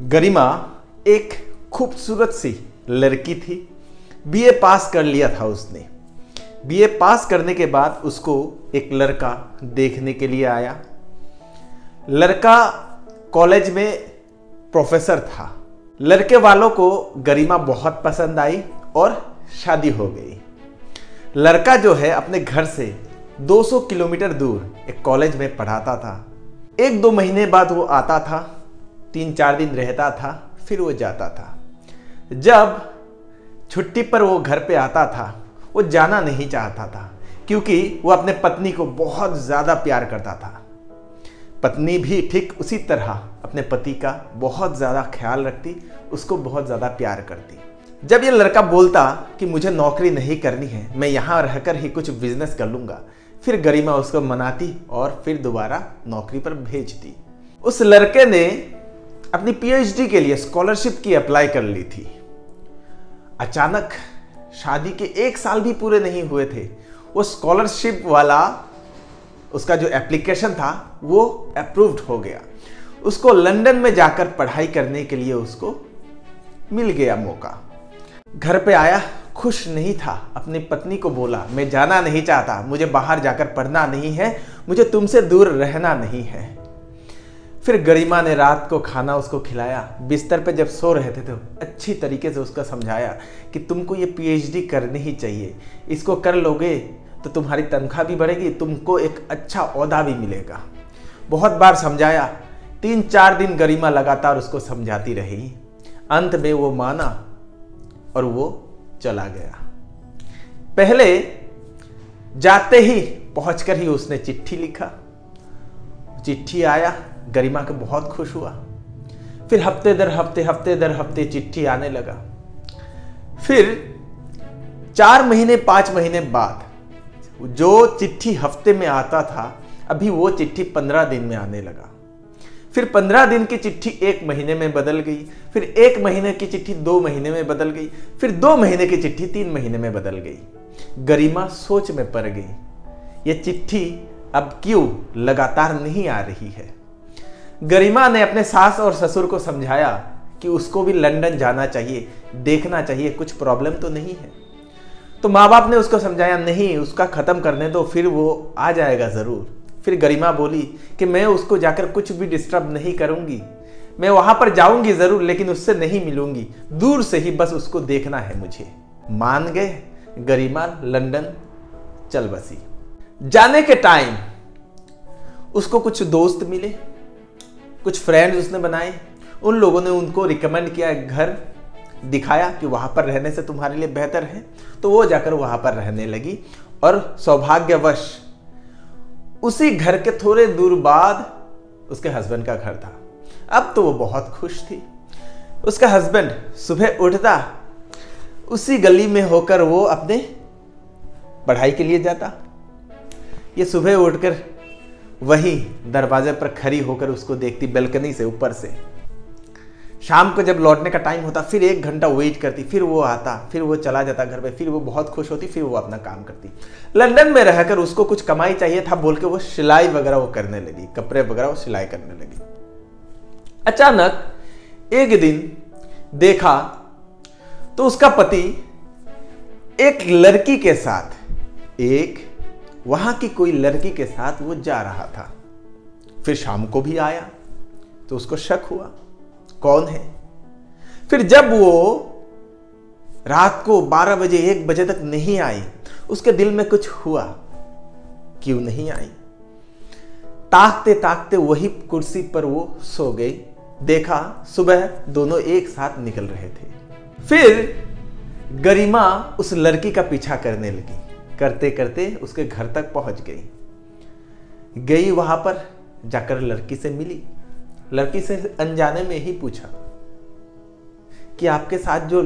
गरिमा एक खूबसूरत सी लड़की थी। बीए पास कर लिया था उसने। बीए पास करने के बाद उसको एक लड़का देखने के लिए आया। लड़का कॉलेज में प्रोफेसर था। लड़के वालों को गरिमा बहुत पसंद आई और शादी हो गई। लड़का जो है अपने घर से 200 किलोमीटर दूर एक कॉलेज में पढ़ाता था। 1-2 महीने बाद वो आता था, 3-4 दिन रहता था, फिर वो जाता था। जब छुट्टी पर वो घर पे आता था, वो जाना नहीं चाहता था क्योंकि वो अपने पत्नी को बहुत ज़्यादा प्यार करता था। पत्नी भी ठीक उसी तरह अपने पति का बहुत ज़्यादा ख्याल रखती, उसको बहुत ज़्यादा प्यार करती। जब ये लड़का बोलता कि मुझे नौकरी नहीं करनी है, मैं यहाँ रहकर ही कुछ बिजनेस कर लूँगा, फिर गरिमा उसको मनाती और फिर दोबारा नौकरी पर भेजती। उस लड़के ने अपनी पीएचडी के लिए स्कॉलरशिप की अप्लाई कर ली थी। अचानक शादी के 1 साल भी पूरे नहीं हुए थे, वो स्कॉलरशिप वाला उसका जो एप्लीकेशन था वो अप्रूव्ड हो गया। उसको लंदन में जाकर पढ़ाई करने के लिए उसको मिल गया मौका। घर पे आया, खुश नहीं था। अपनी पत्नी को बोला, मैं जाना नहीं चाहता, मुझे बाहर जाकर पढ़ना नहीं है, मुझे तुमसे दूर रहना नहीं है। फिर गरिमा ने रात को खाना उसको खिलाया। बिस्तर पे जब सो रहे थे तो अच्छी तरीके से उसको समझाया कि तुमको ये पीएचडी करनी ही चाहिए, इसको कर लोगे तो तुम्हारी तनख्वाह भी बढ़ेगी, तुमको एक अच्छा ओहदा भी मिलेगा। बहुत बार समझाया। 3-4 दिन गरिमा लगातार उसको समझाती रही। अंत में वो माना और वो चला गया। पहले जाते ही पहुंचकर ही उसने चिट्ठी लिखा। चिट्ठी आया, गरिमा को बहुत खुश हुआ। फिर हफ्ते दर हफ्ते चिट्ठी आने लगा। फिर 4 महीने 5 महीने बाद जो चिट्ठी हफ्ते में आता था, अभी वो चिट्ठी 15 दिन में आने लगा। फिर 15 दिन की चिट्ठी 1 महीने में बदल गई। फिर 1 महीने की चिट्ठी 2 महीने में बदल गई। फिर 2 महीने की चिट्ठी 3 महीने में बदल गई। गरिमा सोच में पड़ गई, ये चिट्ठी अब क्यों लगातार नहीं आ रही है। गरिमा ने अपने सास और ससुर को समझाया कि उसको भी लंदन जाना चाहिए, देखना चाहिए कुछ प्रॉब्लम तो नहीं है। तो माँ बाप ने उसको समझाया, नहीं, उसका खत्म करने दो, फिर वो आ जाएगा जरूर। फिर गरिमा बोली कि मैं उसको जाकर कुछ भी डिस्टर्ब नहीं करूंगी, मैं वहां पर जाऊंगी जरूर, लेकिन उससे नहीं मिलूंगी, दूर से ही बस उसको देखना है मुझे। मान गए। गरिमा लंदन चल बसी। जाने के टाइम उसको कुछ दोस्त मिले, कुछ फ्रेंड्स उसने बनाए। उन लोगों ने उनको रिकमेंड किया, घर दिखाया कि वहां पर रहने से तुम्हारे लिए बेहतर है। तो वो जाकर वहां पर रहने लगी और सौभाग्यवश उसी घर के थोड़े दूर बाद उसके हस्बैंड का घर था। अब तो वो बहुत खुश थी। उसका हस्बैंड सुबह उठता, उसी गली में होकर वो अपने पढ़ाई के लिए जाता। ये सुबह उठकर वही दरवाजे पर खड़ी होकर उसको देखती, बैल्कनी से ऊपर से। शाम को जब लौटने का टाइम होता, फिर 1 घंटा वेट करती, फिर वो आता, फिर वो चला जाता घर पे, फिर वो बहुत खुश होती, फिर वो अपना काम करती। लंदन में रहकर उसको कुछ कमाई चाहिए था बोल के वो सिलाई वगैरह वो करने लगी, कपड़े वगैरह वो सिलाई करने लगी। अचानक एक दिन देखा तो उसका पति एक लड़की के साथ, एक वहां की कोई लड़की के साथ वो जा रहा था। फिर शाम को भी आया तो उसको शक हुआ, कौन है। फिर जब वो रात को 12 बजे 1 बजे तक नहीं आई, उसके दिल में कुछ हुआ, क्यों नहीं आई। ताकते ताकते वही कुर्सी पर वो सो गई। देखा सुबह दोनों एक साथ निकल रहे थे। फिर गरिमा उस लड़की का पीछा करने लगी। करते करते उसके घर तक पहुंच गई। वहां पर जाकर लड़की से मिली। लड़की से अनजाने में ही पूछा कि आपके साथ जो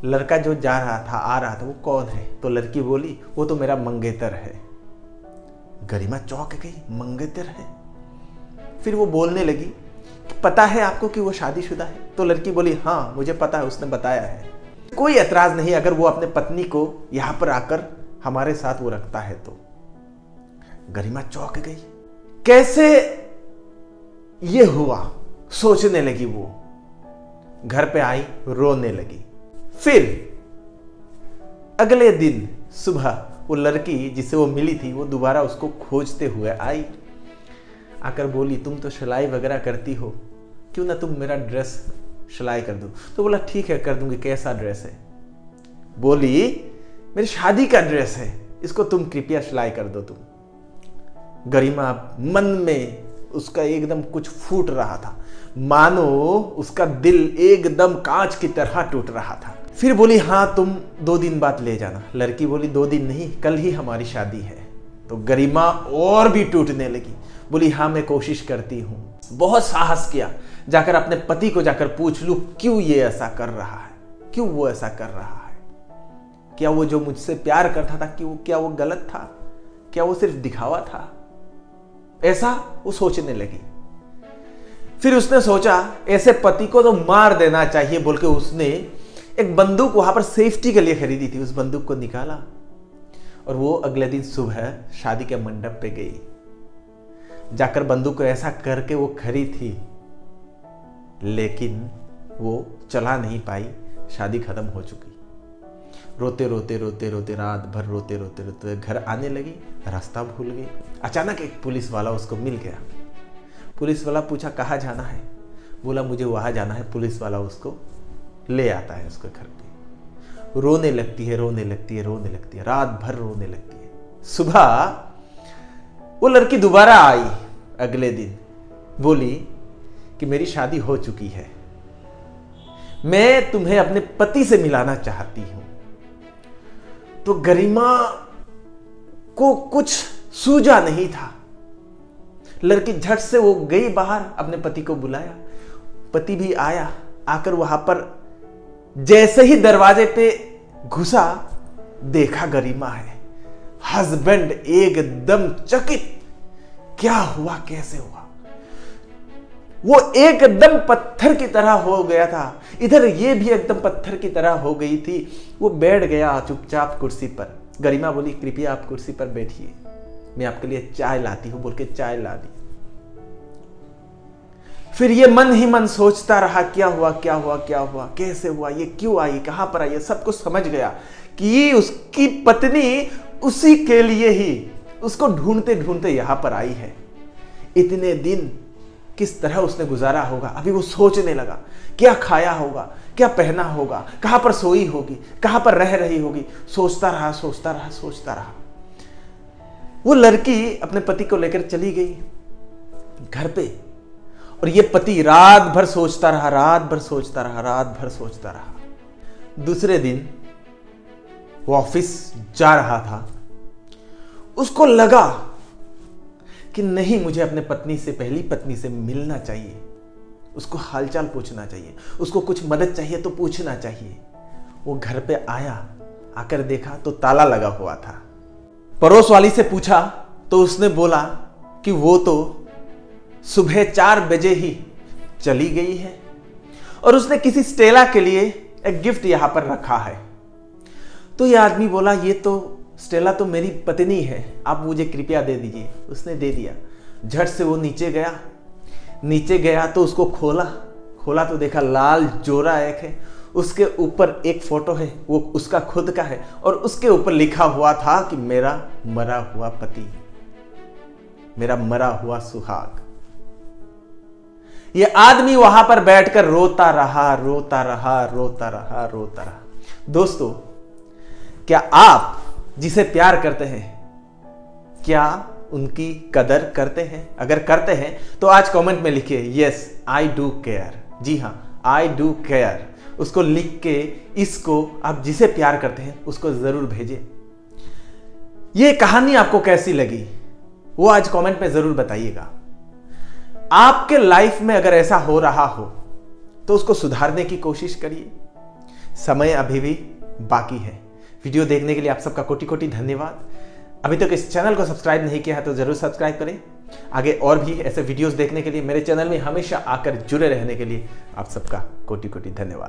लड़का जो जा रहा था, आ रहा था, वो कौन है। तो लड़की बोली, वो तो मेरा मंगेतर है। गरिमा चौंक गई, मंगेतर है। फिर वो बोलने लगी कि पता है आपको कि वो शादीशुदा है। तो लड़की बोली, हाँ मुझे पता है, उसने बताया है। कोई एतराज नहीं अगर वो अपने पत्नी को यहां पर आकर हमारे साथ वो रखता है तो। गरिमा चौंक गई, कैसे ये हुआ, सोचने लगी वो। घर पे आई, रोने लगी। फिर अगले दिन सुबह वो लड़की जिससे वो मिली थी वो दोबारा उसको खोजते हुए आई। आकर बोली, तुम तो सिलाई वगैरह करती हो, क्यों ना तुम मेरा ड्रेस सिलाई कर दो। तो बोला ठीक है कर दूंगी, कैसा ड्रेस है? बोली मेरी शादी का ड्रेस है, इसको तुम कृपया सिलाई कर दो तुम। गरिमा मन में उसका एकदम कुछ फूट रहा था, मानो उसका दिल एकदम कांच की तरह टूट रहा था। फिर बोली हाँ तुम 2 दिन बाद ले जाना। लड़की बोली 2 दिन नहीं, कल ही हमारी शादी है। तो गरिमा और भी टूटने लगी, बोली हाँ मैं कोशिश करती हूँ। बहुत साहस किया, जाकर अपने पति को जाकर पूछ लूं क्यों ये ऐसा कर रहा है, क्यों वो ऐसा कर रहा है, क्या वो जो मुझसे प्यार करता था क्या वो गलत था, क्या वो सिर्फ दिखावा था? ऐसा वो सोचने लगी। फिर उसने सोचा ऐसे पति को तो मार देना चाहिए बोल के उसने एक बंदूक वहां पर सेफ्टी के लिए खरीदी थी, उस बंदूक को निकाला और वो अगले दिन सुबह शादी के मंडप पे गई। जाकर बंदूक को ऐसा करके वो खड़ी थी, लेकिन वो चला नहीं पाई, शादी खत्म हो चुकी। रोते रोते रोते रोते रात भर रोते रोते रोते घर आने लगी, रास्ता भूल गई। अचानक एक पुलिस वाला उसको मिल गया। पुलिस वाला पूछा कहाँ जाना है? बोला मुझे वहां जाना है। पुलिस वाला उसको ले आता है उसके घर पे। रोने लगती है, रोने लगती है, रोने लगती है, रात भर रोने लगती है। सुबह वो लड़की दोबारा आई अगले दिन, बोली कि मेरी शादी हो चुकी है, मैं तुम्हें अपने पति से मिलाना चाहती हूं। तो गरिमा को कुछ सूझा नहीं था। लड़की झट से वो गई बाहर, अपने पति को बुलाया। पति भी आया। आकर वहां पर जैसे ही दरवाजे पे घुसा, देखा गरिमा है। हस्बैंड एकदम चकित, क्या हुआ, कैसे हुआ? वो एकदम पत्थर की तरह हो गया था, इधर ये भी एकदम पत्थर की तरह हो गई थी। वो बैठ गया चुपचाप कुर्सी पर। गरिमा बोली कृपया आप कुर्सी पर बैठिए, मैं आपके लिए चाय लाती हूं बोल के चाय ला दी। फिर ये मन ही मन सोचता रहा क्या हुआ, क्या हुआ, क्या हुआ, कैसे हुआ, ये क्यों आई, कहां पर आई। सब कुछ समझ गया कि उसकी पत्नी उसी के लिए ही उसको ढूंढते ढूंढते यहां पर आई है। इतने दिन किस तरह उसने गुजारा होगा, अभी वो सोचने लगा। क्या खाया होगा, क्या पहना होगा, कहां पर सोई होगी, कहां पर रह रही होगी। सोचता रहा, सोचता रहा, सोचता रहा। वो लड़की अपने पति को लेकर चली गई घर पे, और ये पति रात भर सोचता रहा, रात भर सोचता रहा, रात भर सोचता रहा। दूसरे दिन वो ऑफिस जा रहा था। उसको लगा कि नहीं, मुझे अपने पत्नी से, पहली पत्नी से मिलना चाहिए, उसको हालचाल पूछना चाहिए, उसको कुछ मदद चाहिए तो पूछना चाहिए। वो घर पे आया, आकर देखा तो ताला लगा हुआ था। पड़ोस वाली से पूछा तो उसने बोला कि वो तो सुबह 4 बजे ही चली गई है और उसने किसी स्टेला के लिए एक गिफ्ट यहां पर रखा है। तो ये आदमी बोला ये तो स्टेला तो मेरी पत्नी है, आप मुझे कृपया दे दीजिए। उसने दे दिया। झट से वो नीचे गया। नीचे गया तो उसको खोला तो देखा लाल जोरा एक है, उसके ऊपर एक फोटो है, वो उसका खुद का है, और उसके ऊपर लिखा हुआ था कि मेरा मरा हुआ पति, मेरा मरा हुआ सुहाग। ये आदमी वहां पर बैठकर रोता रहा, रोता रहा, रोता रहा, रोता रहा। दोस्तों, क्या आप जिसे प्यार करते हैं, क्या उनकी कदर करते हैं? अगर करते हैं तो आज कमेंट में लिखिए यस आई डू केयर। जी हां, आई डू केयर। उसको लिख के इसको आप जिसे प्यार करते हैं उसको जरूर भेजें। ये कहानी आपको कैसी लगी वो आज कमेंट में जरूर बताइएगा। आपके लाइफ में अगर ऐसा हो रहा हो तो उसको सुधारने की कोशिश करिए। समय अभी भी बाकी है। वीडियो देखने के लिए आप सबका कोटि कोटि धन्यवाद। अभी तक इस चैनल को सब्सक्राइब नहीं किया है तो जरूर सब्सक्राइब करें। आगे और भी ऐसे वीडियोस देखने के लिए, मेरे चैनल में हमेशा आकर जुड़े रहने के लिए आप सबका कोटि कोटि धन्यवाद।